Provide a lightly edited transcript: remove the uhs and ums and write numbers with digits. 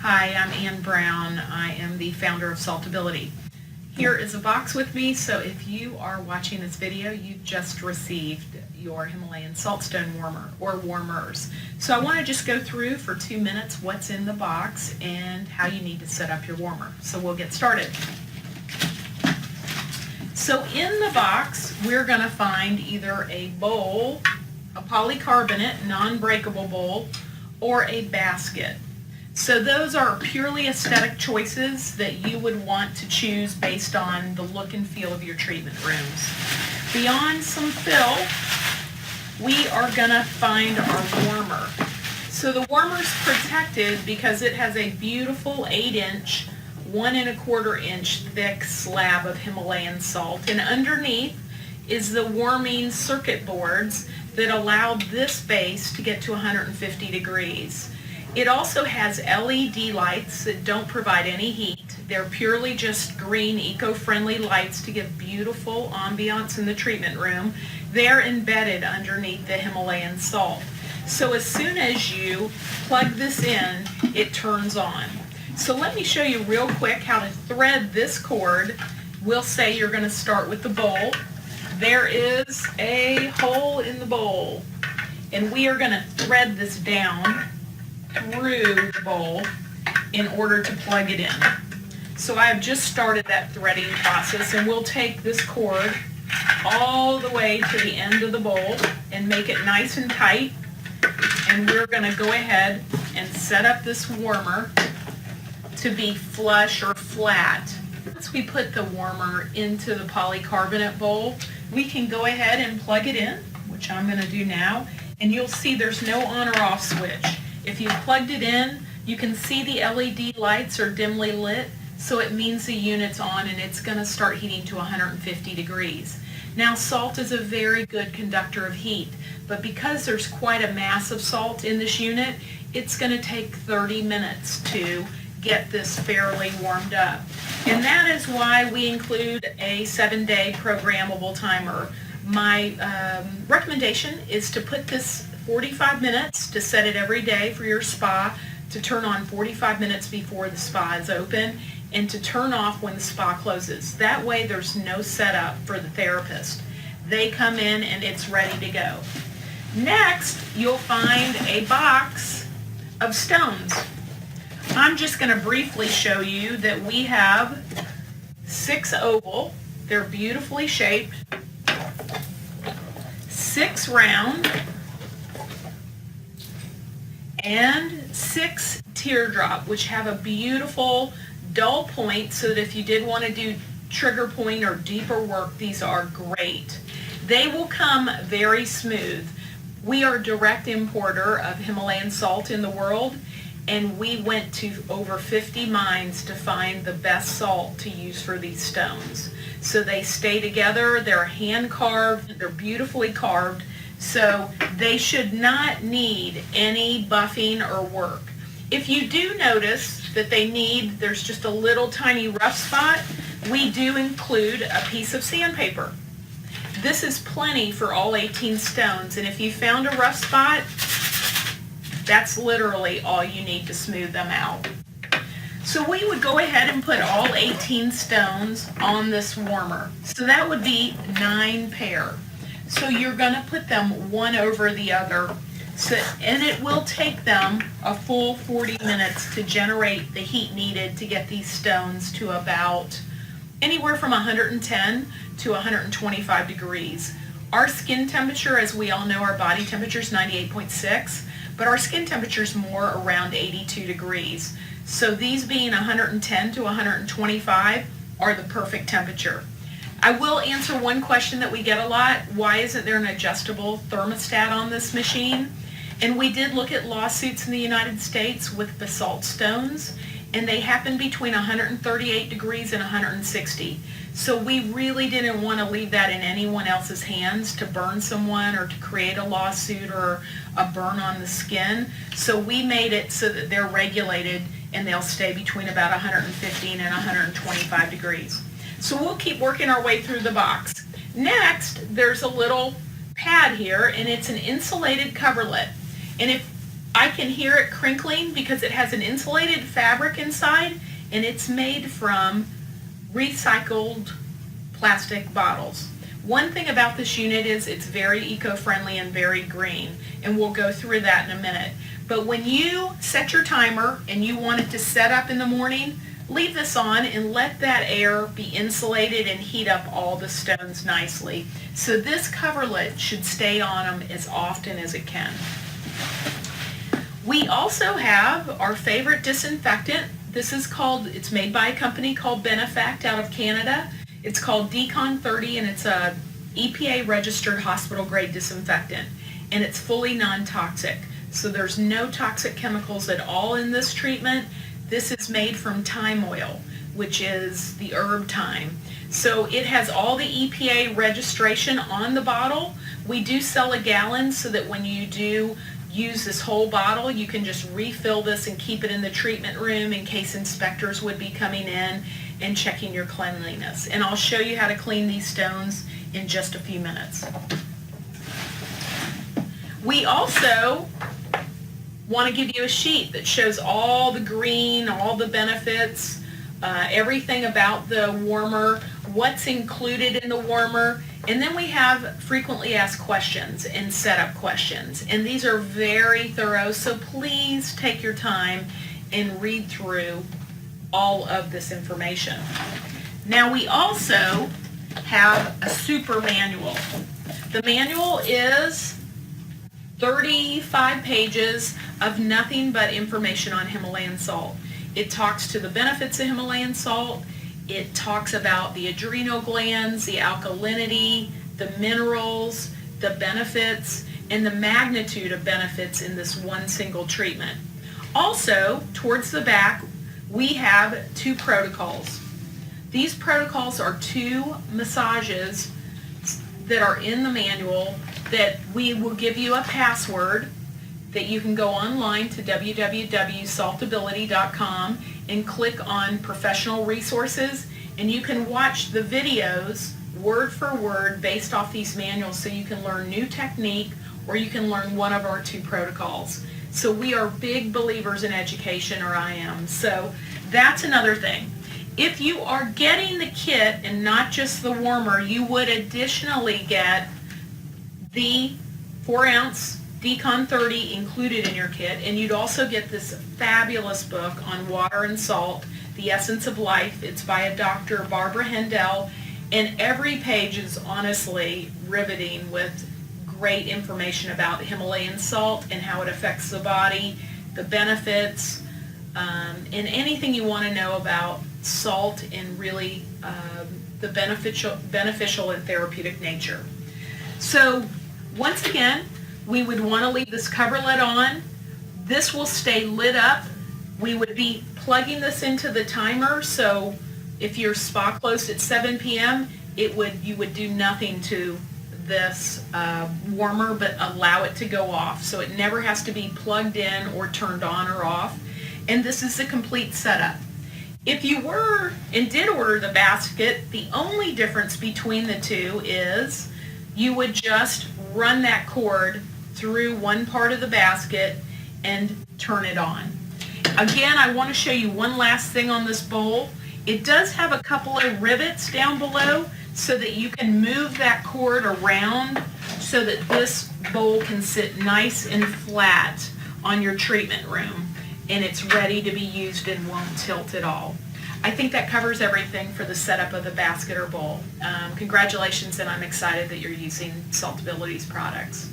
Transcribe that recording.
Hi, I'm Ann Brown. I am the founder of Saltability. Here is a box with me, so if you are watching this video, you just received your Himalayan Saltstone warmer or warmers. So I want to just go through for 2 minutes what's in the box and how you need to set up your warmer. So we'll get started. So in the box, we're going to find either a bowl, a polycarbonate, non-breakable bowl, or a basket. So those are purely aesthetic choices that you would want to choose based on the look and feel of your treatment rooms. Beyond some fill, we are going to find our warmer. So the warmer's protected because it has a beautiful 8-inch, 1 1/4 inch thick slab of Himalayan salt, and underneath is the warming circuit boards that allow this base to get to 150 degrees. It also has LED lights that don't provide any heat. They're purely just green, eco-friendly lights to give beautiful ambiance in the treatment room. They're embedded underneath the Himalayan salt. So as soon as you plug this in, it turns on. So let me show you real quick how to thread this cord. We'll say you're going to start with the bowl. There is a hole in the bowl, and we are going to thread this down through the bowl in order to plug it in. So I have just started that threading process, and we'll take this cord all the way to the end of the bowl and make it nice and tight, and we're going to go ahead and set up this warmer to be flush or flat. Once we put the warmer into the polycarbonate bowl, we can go ahead and plug it in, which I'm going to do now, and you'll see there's no on or off switch. If you've plugged it in, you can see the LED lights are dimly lit, so it means the unit's on and it's going to start heating to 150 degrees. Now, salt is a very good conductor of heat, but because there's quite a mass of salt in this unit, it's going to take 30 minutes to get this fairly warmed up. And that is why we include a 7-day programmable timer. My recommendation is to put this 45 minutes, to set it every day for your spa, to turn on 45 minutes before the spa is open, and to turn off when the spa closes. That way there's no setup for the therapist. They come in and it's ready to go. Next, you'll find a box of stones. I'm just going to briefly show you that we have 6 oval. They're beautifully shaped. 6 round. And 6 teardrop, which have a beautiful dull point, so that if you did want to do trigger point or deeper work, these are great. They will come very smooth. We are a direct importer of Himalayan salt in the world, and we went to over 50 mines to find the best salt to use for these stones. So they stay together, they're hand carved, they're beautifully carved, so they should not need any buffing or work. If you do notice that there's just a little tiny rough spot, we do include a piece of sandpaper. This is plenty for all 18 stones, and if you found a rough spot, that's literally all you need to smooth them out. So we would go ahead and put all 18 stones on this warmer. So that would be 9 pair. So you're going to put them one over the other, and it will take them a full 40 minutes to generate the heat needed to get these stones to about anywhere from 110 to 125 degrees. Our skin temperature, as we all know, our body temperature is 98.6, but our skin temperature is more around 82 degrees. So these being 110 to 125 are the perfect temperature. I will answer one question that we get a lot. Why isn't there an adjustable thermostat on this machine? And we did look at lawsuits in the United States with basalt stones, and they happen between 138 degrees and 160. So we really didn't want to leave that in anyone else's hands to burn someone or to create a lawsuit or a burn on the skin. So we made it so that they're regulated and they'll stay between about 115 and 125 degrees. So we'll keep working our way through the box. Next, there's a little pad here, and it's an insulated coverlet. And if I can hear it crinkling because it has an insulated fabric inside, and it's made from recycled plastic bottles. One thing about this unit is it's very eco-friendly and very green, and we'll go through that in a minute. But when you set your timer and you want it to set up in the morning, leave this on and let that air be insulated and heat up all the stones nicely. So this coverlet should stay on them as often as it can. We also have our favorite disinfectant. This is it's made by a company called Benefact out of Canada. It's called Decon 30, and it's a EPA registered hospital grade disinfectant, and it's fully non-toxic. So there's no toxic chemicals at all in this treatment. This is made from thyme oil, which is the herb thyme. So it has all the EPA registration on the bottle. We do sell a gallon so that when you do use this whole bottle, you can just refill this and keep it in the treatment room in case inspectors would be coming in and checking your cleanliness. And I'll show you how to clean these stones in just a few minutes. We also want to give you a sheet that shows all the green, all the benefits, everything about the warmer, what's included in the warmer, and then we have frequently asked questions and setup questions. And these are very thorough, so please take your time and read through all of this information. Now we also have a super manual. The manual is 35 pages of nothing but information on Himalayan salt. It talks to the benefits of Himalayan salt. It talks about the adrenal glands, the alkalinity, the minerals, the benefits, and the magnitude of benefits in this one single treatment. Also, towards the back, we have 2 protocols. These protocols are 2 massages that are in the manual that we will give you a password that you can go online to www.saltability.com and click on professional resources, and you can watch the videos word for word based off these manuals so you can learn new technique or you can learn one of our 2 protocols. So we are big believers in education, or I am. So that's another thing. If you are getting the kit and not just the warmer, you would additionally get the 4-ounce Decon 30 included in your kit, and you'd also get this fabulous book on water and salt, The Essence of Life. It's by a Dr. Barbara Hendel, and every page is honestly riveting with great information about Himalayan salt and how it affects the body, the benefits, and anything you want to know about salt and really the beneficial and therapeutic nature. So once again, we would want to leave this coverlet on. This will stay lit up. We would be plugging this into the timer, so if your spa closed at 7 p.m., you would do nothing to this warmer but allow it to go off. So it never has to be plugged in or turned on or off. And this is the complete setup. If you were and did order the basket, the only difference between the 2 is you would just run that cord through one part of the basket and turn it on. Again, I want to show you one last thing on this bowl. It does have a couple of rivets down below so that you can move that cord around so that this bowl can sit nice and flat on your treatment room, and it's ready to be used and won't tilt at all. I think that covers everything for the setup of the basket or bowl. Congratulations, and I'm excited that you're using Saltability's products.